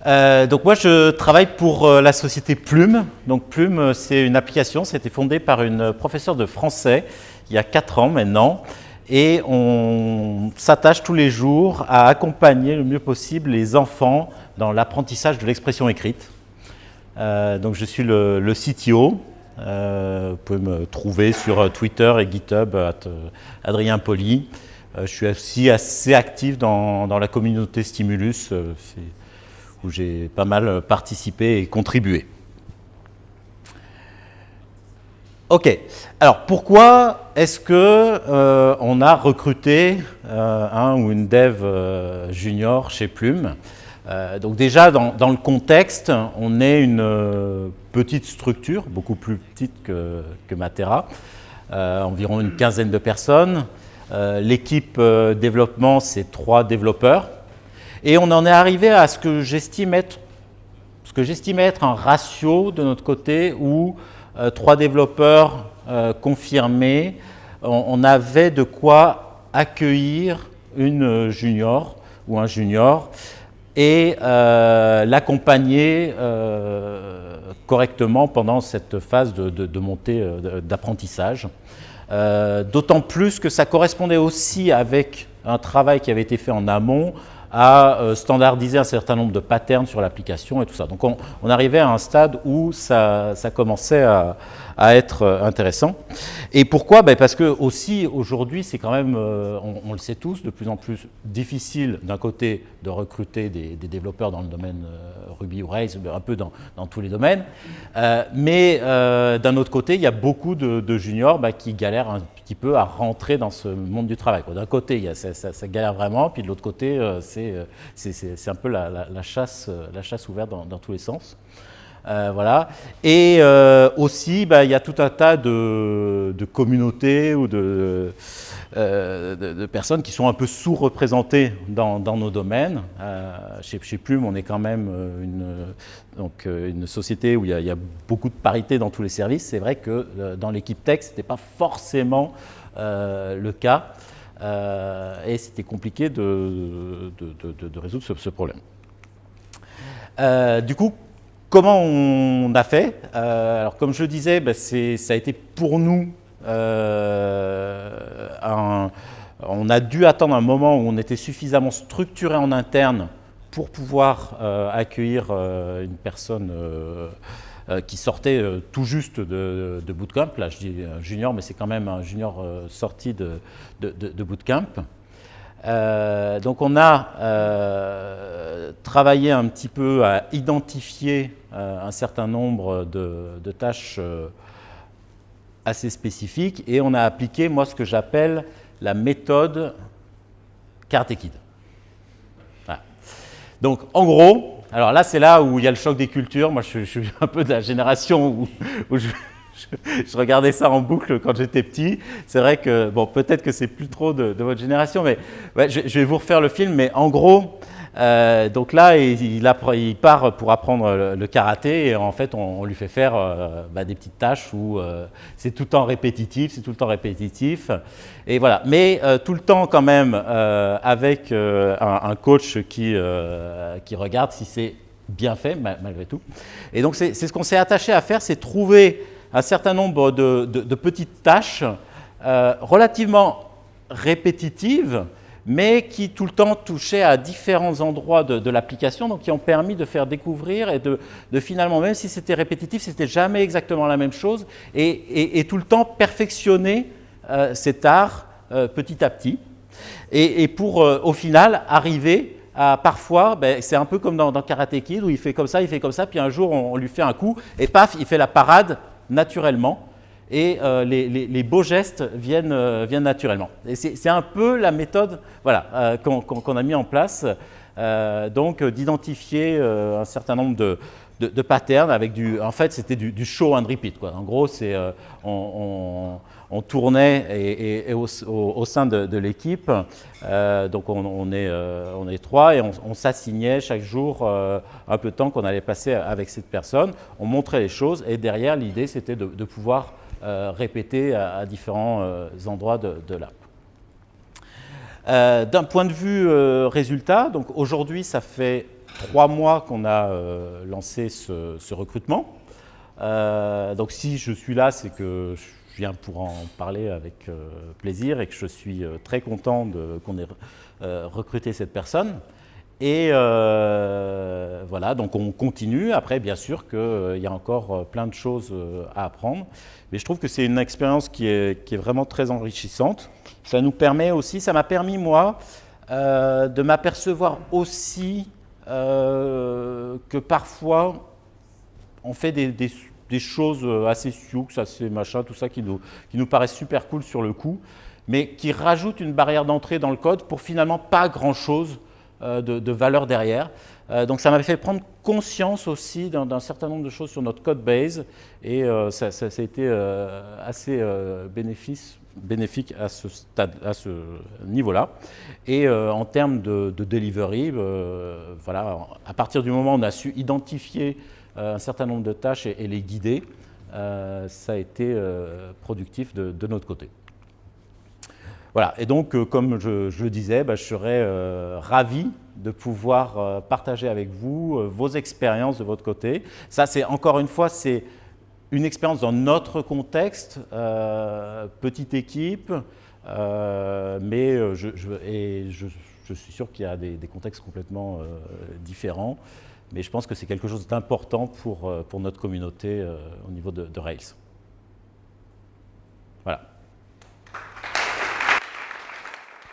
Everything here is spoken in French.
Donc moi je travaille pour la société Plume. Donc Plume c'est une application, c'était fondé par une professeure de français il y a 4 ans maintenant. Et on s'attache tous les jours à accompagner le mieux possible les enfants dans l'apprentissage de l'expression écrite. Donc je suis le CTO. Vous pouvez me trouver sur Twitter et GitHub, Adrien Poli. Je suis aussi assez actif dans la communauté Stimulus, où j'ai pas mal participé et contribué. Ok, alors pourquoi est-ce que on a recruté un ou une dev junior chez Plume? Donc déjà dans le contexte, on est une petite structure, beaucoup plus petite que Matera, environ une quinzaine de personnes. L'équipe développement, c'est 3 développeurs. Et on en est arrivé à ce que j'estime être un ratio de notre côté où 3 développeurs confirmés, on avait de quoi accueillir une junior ou un junior et l'accompagner correctement pendant cette phase de montée d'apprentissage. D'autant plus que ça correspondait aussi avec un travail qui avait été fait en amont à standardiser un certain nombre de patterns sur l'application et tout ça. Donc on arrivait à un stade où ça commençait à être intéressant. Et pourquoi? Parce que aussi aujourd'hui c'est quand même, on le sait tous, de plus en plus difficile d'un côté de recruter des développeurs dans le domaine Ruby ou Rails, un peu dans tous les domaines, mais d'un autre côté il y a beaucoup de juniors qui galèrent un petit peu à rentrer dans ce monde du travail. D'un côté, il y a, ça galère vraiment, puis de l'autre côté, c'est un peu la chasse ouverte dans tous les sens. Voilà. Et aussi, il y a tout un tas de communautés ou de personnes qui sont un peu sous-représentées dans nos domaines. Chez Plume, on est quand même une société où il y a beaucoup de parité dans tous les services. C'est vrai que dans l'équipe tech, ce n'était pas forcément le cas. Et c'était compliqué de résoudre ce problème. Du coup, comment on a fait? Alors, comme je le disais, ça a été pour nous on a dû attendre un moment où on était suffisamment structuré en interne pour pouvoir accueillir une personne qui sortait tout juste de bootcamp. Là, je dis junior, mais c'est quand même un junior sorti de bootcamp. Donc on a travaillé un petit peu à identifier un certain nombre de tâches assez spécifiques et on a appliqué, moi, ce que j'appelle la méthode Karate Kid. Voilà. Donc en gros, alors là c'est là où il y a le choc des cultures. Moi je suis un peu de la génération où je regardais ça en boucle quand j'étais petit. C'est vrai que, bon, peut-être que c'est plus trop de votre génération, mais ouais, je vais vous refaire le film. Mais en gros, donc là, il part pour apprendre le karaté et en fait, on lui fait faire des petites tâches où c'est tout le temps répétitif, Et voilà. Mais tout le temps quand même avec un coach qui regarde si c'est bien fait malgré tout. Et donc, c'est ce qu'on s'est attaché à faire, c'est trouver un certain nombre de petites tâches relativement répétitives, mais qui tout le temps touchaient à différents endroits de l'application, donc qui ont permis de faire découvrir et de finalement, même si c'était répétitif, c'était jamais exactement la même chose, et tout le temps perfectionner cet art petit à petit, et pour au final arriver à parfois, c'est un peu comme dans Karate Kid, où il fait comme ça, puis un jour on lui fait un coup, et paf, il fait la parade naturellement, et les beaux gestes viennent naturellement. Et c'est un peu la méthode qu'on a mis en place, donc d'identifier un certain nombre de patterns avec en fait c'était du show and repeat, quoi. En gros, c'est on tournait et au sein de l'équipe, donc on est 3 et on s'assignait chaque jour un peu de temps qu'on allait passer avec cette personne. On montrait les choses et derrière l'idée c'était de pouvoir répéter à différents endroits de l'app. D'un point de vue résultat, donc aujourd'hui ça fait 3 mois qu'on a lancé ce recrutement. Donc si je suis là, c'est que je viens pour en parler avec plaisir et que je suis très content qu'on ait recruté cette personne. Et voilà, donc on continue. Après, bien sûr qu'il y a encore plein de choses à apprendre. Mais je trouve que c'est une expérience qui est vraiment très enrichissante. Ça nous permet aussi, ça m'a permis, moi, de m'apercevoir aussi que parfois, on fait des choses assez sioux, assez machin, tout ça qui nous paraissent super cool sur le coup, mais qui rajoutent une barrière d'entrée dans le code pour finalement pas grand-chose de valeur derrière. Donc ça m'a fait prendre conscience aussi d'un certain nombre de choses sur notre code base et ça a été assez bénéfique à ce niveau-là. Et en termes de delivery, voilà, à partir du moment où on a su identifier un certain nombre de tâches et les guider, ça a été productif de notre côté. Voilà, et donc comme je le disais, je serais ravi de pouvoir partager avec vous vos expériences de votre côté. Ça, c'est encore une fois, c'est une expérience dans notre contexte, petite équipe, mais je suis sûr qu'il y a des contextes complètement différents, mais je pense que c'est quelque chose d'important pour notre communauté au niveau de Rails.